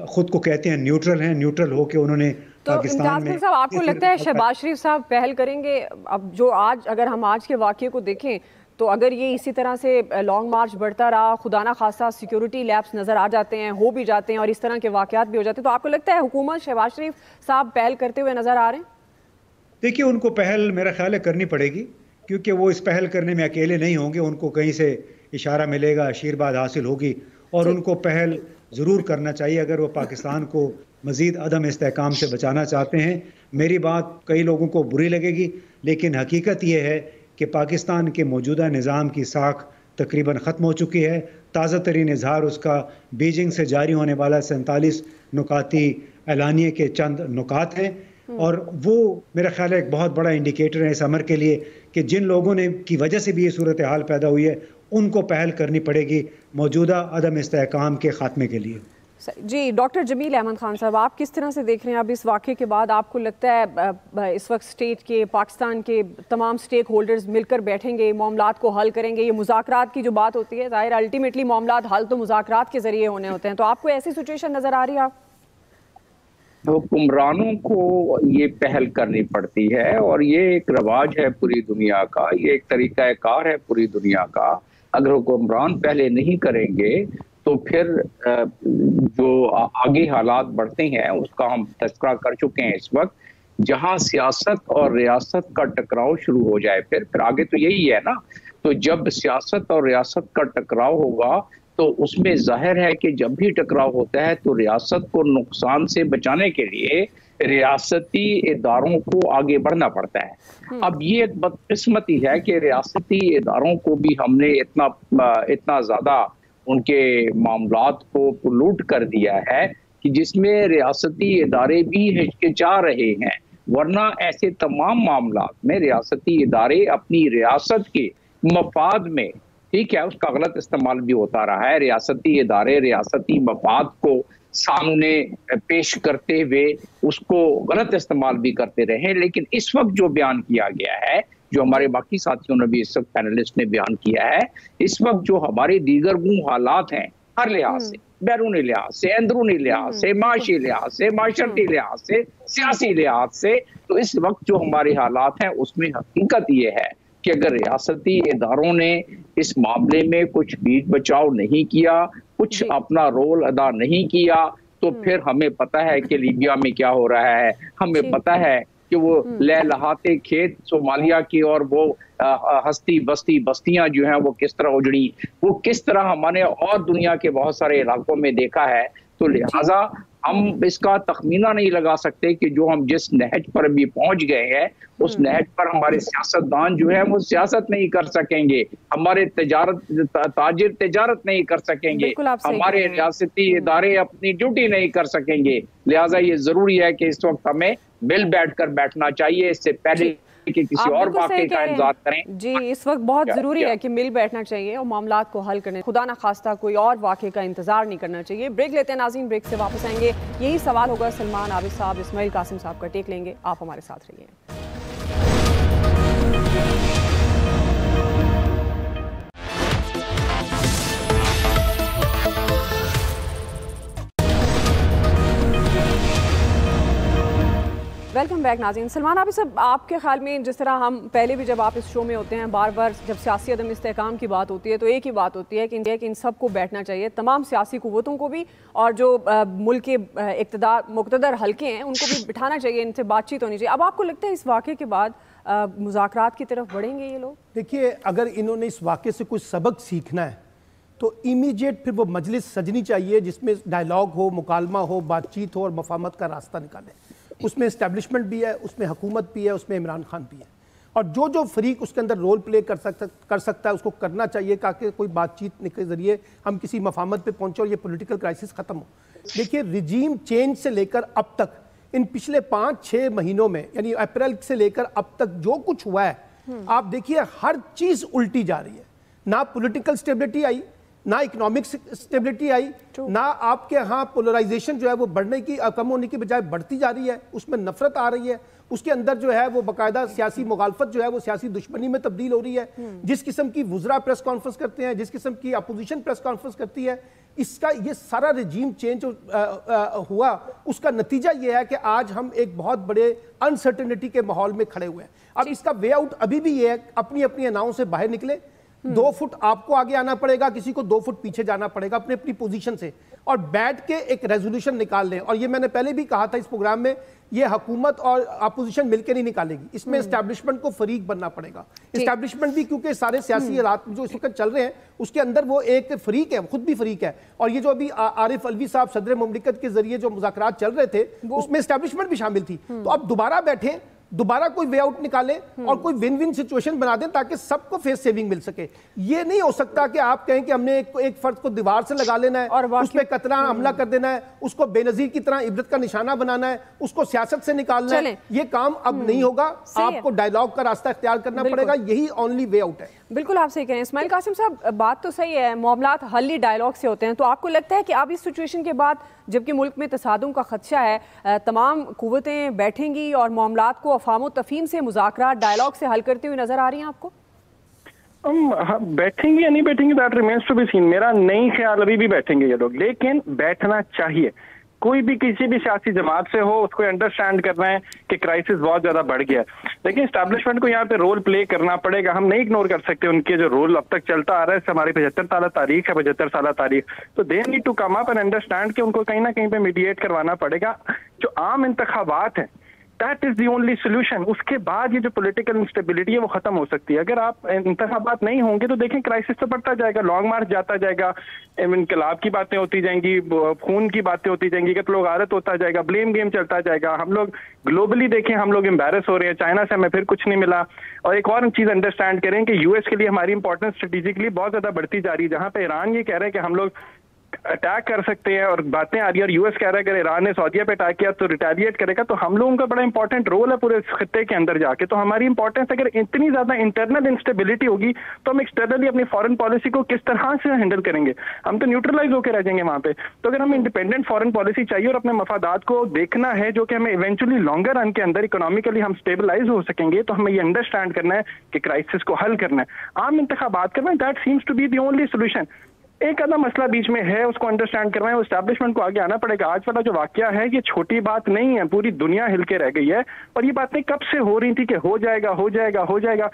خود کو کہتے ہیں نیوٹرل ہیں، نیوٹرل ہو کے انہوں نے پاکستان میں. صاحب آپ کو لگتا ہے شہباز شریف صاحب پہل کریں گے؟ اب جو اگر ہم آج کے واقعے کو دیکھیں تو اگر یہ اسی طرح سے لانگ مارچ بڑھتا رہا، خدا نہ خواستہ سیکیورٹی لیپس نظر آ جاتے ہیں، ہو بھی جاتے ہیں، اور اس طرح کے واقعات بھی ہو جاتے ہیں، تو آپ کو لگتا ہے حکومت شہباز شریف صاحب پہل کرتے ہوئے نظر آ رہے ہیں؟ دیکھیے ان کو پہل میرا خیال ہے کرنی پڑے گی، کیونکہ وہ اس پہل کرنے میں اکیلے نہیں ہوں گے. ان کو کہیں سے اشارہ ملے گا، آشیرواد حاصل ہوگی، اور ان کو پہل ضرور کرنا چاہیے اگر وہ پاکستان کو مزید عدم استحکام سے بچانا چاہتے ہیں. میری بات کئی لوگوں کو بری لگے گی، لیکن حقیقت یہ ہے کہ پاکستان کے موجودہ نظام کی ساکھ تقریباً ختم ہو چکی ہے. تازہ ترین اظہار اس کا بیجنگ سے جاری ہونے والا 47 نکاتی اعلانیے کے چند نکات ہیں، اور وہ میرا خیال ہے ایک بہت بڑا انڈیکیٹر ہے اس امر کے لیے کہ جن لوگوں نے کی وجہ سے بھی یہ صورتحال پیدا ہوئی ہے ان کو پہل کرنی پڑے گی موجودہ عدم استحکام کے خاتمے کے لیے. جی ڈاکٹر جمیل احمد خان صاحب، آپ کس طرح سے دیکھ رہے ہیں اب اس واقعے کے بعد؟ آپ کو لگتا ہے اس وقت اسٹیٹ کے، پاکستان کے تمام اسٹیک ہولڈرز مل کر بیٹھیں گے، معاملات کو حل کریں گے؟ یہ مذاکرات کی جو بات ہوتی ہے، ظاہر الٹیمیٹلی معاملات حل تو مذاکرات کے ذریعے ہونے ہوتے ہیں، تو آپ کو ایسی سچویشن نظر آ رہی ہے؟ آپ حکمرانوں کو یہ پہل کرنی پڑتی ہے، اور یہ ایک رواج ہے پوری دنیا کا، یہ ایک طریقہ کار ہے پوری دنیا کا. اگر حکمران پہلے نہیں کریں گے تو پھر جو آگے حالات بڑھتے ہیں اس کا ہم تذکرہ کر چکے ہیں اس وقت، جہاں سیاست اور ریاست کا ٹکراؤ شروع ہو جائے پھر آگے تو یہی ہے نا. تو جب سیاست اور ریاست کا ٹکراؤ ہوگا تو اس میں ظاہر ہے کہ جب بھی ٹکراؤ ہوتا ہے تو ریاست کو نقصان سے بچانے کے لیے ریاستی اداروں کو آگے بڑھنا پڑتا ہے. اب یہ ایک بدقسمتی ہے کہ ریاستی اداروں کو بھی ہم نے اتنا زیادہ ان کے معاملات کو پلوٹ کر دیا ہے کہ جس میں ریاستی ادارے بھی ہچکچا رہے ہیں. ورنہ ایسے تمام معاملات میں ریاستی ادارے اپنی ریاست کے مفاد میں، ٹھیک ہے، اس کا غلط استعمال بھی ہوتا رہا ہے، ریاستی ادارے ریاستی مفاد کو سامنے پیش کرتے ہوئے اس کو غلط استعمال بھی کرتے رہے. لیکن اس وقت جو بیان کیا گیا ہے، جو ہمارے باقی ساتھیوں نے بھی اس وقت پینلسٹ نے بیان کیا ہے، اس وقت جو ہمارے دیگر حالات ہیں ہر لحاظ سے، بیرونی لحاظ سے، اندرونی لحاظ سے، معاشی لحاظ سے، معاشرتی لحاظ سے، سیاسی لحاظ سے، تو اس وقت جو ہمارے حالات ہیں اس میں حقیقت یہ ہے کہ اگر ریاستی اداروں نے اس معاملے میں کچھ بیچ بچاؤ نہیں کیا، کچھ اپنا رول ادا نہیں کیا، تو پھر ہمیں پتہ ہے کہ لیبیا میں کیا ہو رہا ہے، ہمیں پتہ ہے کہ وہ لہلہاتے کھیت صومالیہ کی اور وہ ہستی بستیاں جو ہیں وہ کس طرح اجڑی، وہ کس طرح ہم نے اور دنیا کے بہت سارے علاقوں میں دیکھا ہے. تو لہٰذا ہم اس کا تخمینہ نہیں لگا سکتے کہ جو ہم جس نہج پر بھی پہنچ گئے ہیں اس نہج پر ہمارے سیاستدان جو ہیں وہ سیاست نہیں کر سکیں گے، ہمارے تاجر تجارت نہیں کر سکیں گے، ہمارے ریاستی ادارے اپنی ڈیوٹی نہیں کر سکیں گے. لہٰذا یہ ضروری ہے کہ اس وقت ہمیں مل بیٹھ کر بیٹھنا چاہیے، اس سے پہلے کہ کسی اور واقعے کا انتظار کریں. جی اس وقت بہت ضروری ہے کہ مل بیٹھنا چاہیے اور معاملات کو حل کرنے، خدا نہ خواستہ کوئی اور واقعے کا انتظار نہیں کرنا چاہیے. بریک لیتے ہیں ناظرین، بریک سے واپس آئیں گے. یہی سوال ہوگا سلمان عابد صاحب، اسماعیل قاسم صاحب کا ٹیک لیں گے. آپ ہمارے ساتھ رہیے. ویلکم بیک ناظرین. سلمان عابد صاحب، آپ کے خیال میں جس طرح ہم پہلے بھی جب آپ اس شو میں ہوتے ہیں بار بار جب سیاسی عدم استحکام کی بات ہوتی ہے تو ایک ہی بات ہوتی ہے کہ ان سب کو بیٹھنا چاہیے، تمام سیاسی قوتوں کو بھی اور جو ملک کے مقتدر حلقے ہیں ان کو بھی بٹھانا چاہیے، ان سے بات چیت ہونی چاہیے. اب آپ کو لگتا ہے اس واقعے کے بعد مذاکرات کی طرف بڑھیں گے یہ لوگ؟ دیکھیے اگر انہوں نے اس واقعے سے کچھ سبق سیکھنا ہے تو امیجیٹ پھر وہ مجلس سجنی چاہیے جس میں ڈائلاگ ہو، مکالمہ ہو، بات چیت ہو اور مفاہمت کا راستہ نکالیں. اس میں اسٹیبلشمنٹ بھی ہے، اس میں حکومت بھی ہے، اس میں عمران خان بھی ہے، اور جو فریق اس کے اندر رول پلے کر سکتا ہے اس کو کرنا چاہیے تاکہ کوئی بات چیت کے ذریعے ہم کسی مفاہمت پہ پہنچے اور یہ پولیٹیکل کرائسس ختم ہو. دیکھیے رجیم چینج سے لے کر اب تک ان پچھلے 5-6 مہینوں میں یعنی اپریل سے لے کر اب تک جو کچھ ہوا ہے آپ دیکھیے ہر چیز الٹی جا رہی ہے. نہ پولیٹیکل سٹیبلٹی آئی, نہ اکنامک سٹیبلٹی آئی, نہ آپ کے ہاں پولرائزیشن جو ہے وہ بڑھنے کی کم ہونے کی بجائے بڑھتی جا رہی ہے, اس میں نفرت آ رہی ہے, اس کے اندر جو ہے وہ باقاعدہ سیاسی مغالفت جو ہے وہ سیاسی دشمنی میں تبدیل ہو رہی ہے. جس قسم کی وزراء پریس کانفرنس کرتے ہیں, جس قسم کی اپوزیشن پریس کانفرنس کرتی ہے, اس کا یہ سارا رجیم چینج ہوا, اس کا نتیجہ یہ ہے کہ آج ہم ایک بہت بڑے انسرٹنٹی کے ماحول میں کھڑے ہوئے ہیں. اب اس کا وے آؤٹ ابھی بھی یہ ہے اپنی اپنی اناؤں سے باہر نکلے, 2 فٹ آپ کو آگے آنا پڑے گا, کسی کو 2 فٹ پیچھے جانا پڑے گا اپنی اپنی پوزیشن سے, اور بیٹھ کے ایک ریزولوشن نکال لیں. اور یہ میں نے پہلے بھی کہا تھا اس پروگرام میں, یہ حکومت اور اپوزیشن مل کے نہیں نکالے گی, اس میں اسٹیبلشمنٹ کو فریق بننا پڑے گا. اسٹیبلشمنٹ بھی کیونکہ سارے سیاسی حالات جو اس وقت چل رہے ہیں اس کے اندر وہ ایک فریق ہے, خود بھی فریق ہے. اور یہ جو ابھی عارف علوی صاحب صدر مملکت کے ذریعے جو مذاکرات چل رہے تھے اس میں اسٹیبلشمنٹ بھی شامل تھی. تو اب دوبارہ بیٹھیں, دوبارہ کوئی وے آؤٹ نکالیں اور کوئی ون ون سچویشن بنا دیں تاکہ سب کو فیس سیونگ مل سکے. یہ نہیں ہو سکتا کہ آپ کہیں کہ ہم نے ایک فرد کو دیوار سے لگا لینا ہے, اس پہ قطرہ حملہ کر دینا ہے, اس کو بے نظیر کی طرح عبرت کا نشانہ بنانا ہے, اس کو سیاست سے نکالنا ہے. یہ کام اب نہیں ہوگا, آپ کو ڈائیلاگ کا راستہ اختیار کرنا پڑے گا, یہی اونلی وے آؤٹ ہے. بالکل آپ صحیح کہیں. اسماعیل قاسم صاحب بات تو صحیح ہے, معاملات حل ہی ڈائیلاگ سے ہوتے ہیں. تو آپ کو لگتا ہے کہ اب اس سچویشن کے بعد جبکہ ملک میں تصادم کا خدشہ ہے, تمام قوتیں بیٹھیں گی اور معاملات کو افہام و تفہیم سے, مذاکرات, ڈائیلاگ سے حل کرتے ہوئے نظر آ رہی ہیں آپ کو؟ بیٹھیں گے یا نہیں بیٹھیں گے that remains to be seen. میرا نہیں خیال ابھی بھی بیٹھیں گے یہ لوگ, لیکن بیٹھنا چاہیے. کوئی بھی کسی بھی سیاسی جماعت سے ہو اس کو انڈرسٹینڈ کرنا ہے کہ کرائسس بہت زیادہ بڑھ گیا ہے, لیکن اسٹیبلشمنٹ کو یہاں پہ رول پلے کرنا پڑے گا. ہم نہیں اگنور کر سکتے ان کے جو رول اب تک چلتا آ رہا ہے, ہماری 75 سالہ تاریخ ہے, 75 سالہ تاریخ. تو they need to come up and understand کہ ان کو کہیں نہ کہیں پہ میڈیٹ کروانا پڑے گا. جو عام انتخابات ہیں that is the only solution. اس کے بعد یہ جو پولیٹیکل انسٹیبلٹی ہے وہ ختم ہو سکتی ہے. اگر آپ انتخابات نہیں ہوں گے تو دیکھیں کرائسس تو بڑھتا جائے گا, لانگ مارچ جاتا جائے گا, انقلاب کی باتیں ہوتی جائیں گی, خون کی باتیں ہوتی جائیں گی, قتل و غارت ہوتا جائے گا, بلیم گیم چلتا جائے گا. ہم لوگ گلوبلی دیکھیں, ہم لوگ امبیرس ہو رہے ہیں, چائنا سے ہمیں پھر کچھ نہیں ملا. اور ایک اور چیز انڈرسٹینڈ کریں کہ یو ایس کے لیے ہماری امپورٹنس اسٹریٹجکلی بہت زیادہ بڑھتی جا رہی ہے. جہاں پہ ایران یہ کہہ رہے ہیں کہ ہم لوگ اٹیک کر سکتے ہیں اور باتیں آ رہی ہے, اور یو ایس کہہ رہا ہے کہ ایران نے سعودیہ پہ اٹیک کیا تو ریٹیلیٹ کرے گا, تو ہم لوگوں کا بڑا امپورٹنٹ رول ہے پورے خطے کے اندر جا کے. تو ہماری امپورٹنس اگر اتنی زیادہ انٹرنل انسٹیبلٹی ہوگی تو ہم ایکسٹرنلی اپنی فارن پالیسی کو کس طرح سے ہینڈل کریں گے؟ ہم تو نیوٹرلائز ہو کے رہ جائیں گے وہاں پہ. تو اگر ہمیں انڈیپینڈنٹ فارن پالیسی چاہیے اور اپنے مفادات کو دیکھنا ہے جو کہ ہمیں ایونچولی لانگر رن کے اندر اکنامیکلی ہم اسٹیبلائز ہو سکیں گے, تو ہمیں یہ انڈرسٹینڈ کرنا ہے کہ کرائسس کو حل کرنا ہے. عام انتخابات کرنا ہے, that seems to be the only solution. ایک آدھا مسئلہ بیچ میں ہے, اس کو انڈرسٹینڈ کرنا ہے, وہ اسٹیبلشمنٹ کو آگے آنا پڑے گا. آج والا جو واقعہ ہے یہ چھوٹی بات نہیں ہے, پوری دنیا ہل کے رہ گئی ہے. اور یہ باتیں کب سے ہو رہی تھی کہ ہو جائے گا ہو جائے گا ہو جائے گا.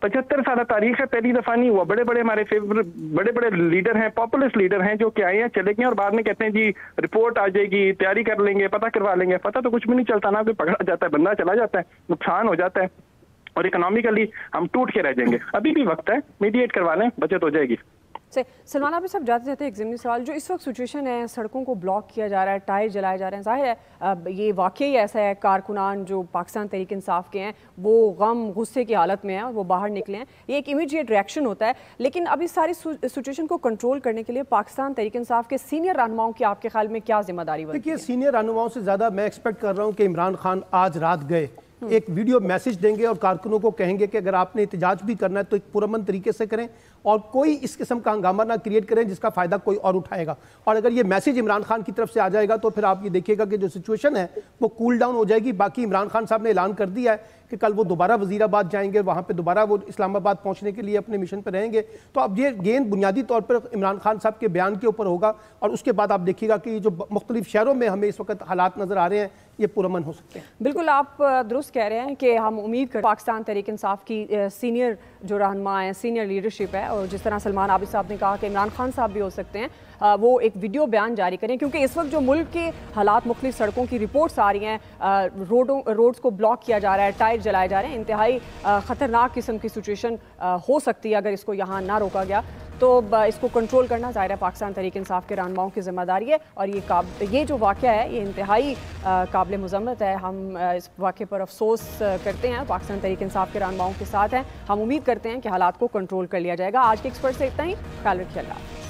75 سالہ تاریخ ہے, پہلی دفعہ نہیں ہوا. بڑے بڑے ہمارے فیوریٹ بڑے بڑے لیڈر ہیں, پاپولسٹ لیڈر ہیں جو کہ آئے ہیں چلے گئے اور بعد میں کہتے ہیں جی رپورٹ آ جائے گی, تیاری کر لیں گے, پتہ کروا لیں گے. پتہ تو کچھ بھی نہیں چلتا, نہ کوئی پکڑا جاتا ہے, بندہ چلا جاتا ہے, نقصان ہو جاتا ہے, اور اکنامیکلی ہم ٹوٹ کے رہ جائیں گے. ابھی بھی وقت ہے, میڈیٹ کروا لیں, بچت ہو جائے گی. سلمان آپ صاحب جاتے جاتے ایک ضمنی سوال, جو اس وقت سچویشن ہے, سڑکوں کو بلاک کیا جا رہا ہے, ٹائر جلائے جا رہے ہیں, ظاہر ہے یہ واقعی ایسا ہے, کارکنان جو پاکستان تحریک انصاف کے ہیں وہ غم غصے کی حالت میں ہیں اور وہ باہر نکلے ہیں, یہ ایک امیڈیٹ ریئیکشن ہوتا ہے. لیکن اب اس ساری سچویشن کو کنٹرول کرنے کے لیے پاکستان تحریک انصاف کے سینئر رہنماؤں کی آپ کے خیال میں کیا ذمہ داری بنتی ہے؟ دیکھیے سینئر رہنماؤں سے زیادہ میں ایکسپیکٹ کر رہا ہوں کہ عمران خان آج رات گئے ایک ویڈیو میسج دیں گے اور کارکنوں کو کہیں گے کہ اگر آپ نے احتجاج بھی کرنا ہے تو ایک پرامن طریقے سے کریں اور کوئی اس قسم کا ہنگامہ نہ کریٹ کریں جس کا فائدہ کوئی اور اٹھائے گا. اور اگر یہ میسج عمران خان کی طرف سے آ جائے گا تو پھر آپ یہ دیکھیے گا کہ جو سچویشن ہے وہ کول ڈاؤن ہو جائے گی. باقی عمران خان صاحب نے اعلان کر دیا ہے کہ کل وہ دوبارہ وزیر آباد جائیں گے, وہاں پہ دوبارہ وہ اسلام آباد پہنچنے کے لیے اپنے مشن پہ رہیں گے. تو اب یہ گیند بنیادی طور پر عمران خان صاحب کے بیان کے اوپر ہوگا اور اس کے بعد آپ دیکھیے گا کہ جو مختلف شہروں میں ہمیں اس وقت حالات نظر آ رہے ہیں یہ پرامن ہو سکتے ہیں. بالکل آپ درست کہہ رہے ہیں کہ ہم امید کریں پاکستان تحریک انصاف کی سینئر جو رہنما ہیں, سینئر لیڈرشپ ہے, اور جس طرح سلمان عابد صاحب نے کہا کہ عمران خان صاحب بھی ہو سکتے ہیں, وہ ایک ویڈیو بیان جاری کریں, کیونکہ اس وقت جو ملک کے حالات, مختلف سڑکوں کی رپورٹس آ رہی ہیں, روڈز کو بلاک کیا جا رہا ہے, ٹائر جلائے جا رہے ہیں, انتہائی خطرناک قسم کی سچویشن ہو سکتی ہے اگر اس کو یہاں نہ روکا گیا. تو اس کو کنٹرول کرنا ظاہر ہے پاکستان تحریک انصاف کے رہنماؤں کی ذمہ داری ہے, اور یہ جو واقعہ ہے یہ انتہائی قابل مذمت ہے. ہم اس واقعے پر افسوس کرتے ہیں, پاکستان تحریک انصاف کے رہنماؤں کے ساتھ ہیں. ہم امید کرتے ہیں کہ حالات کو کنٹرول کر لیا جائے گا. آج کے ایکسپرٹ سے اتنا ہی, خیال رکھیے, اللہ.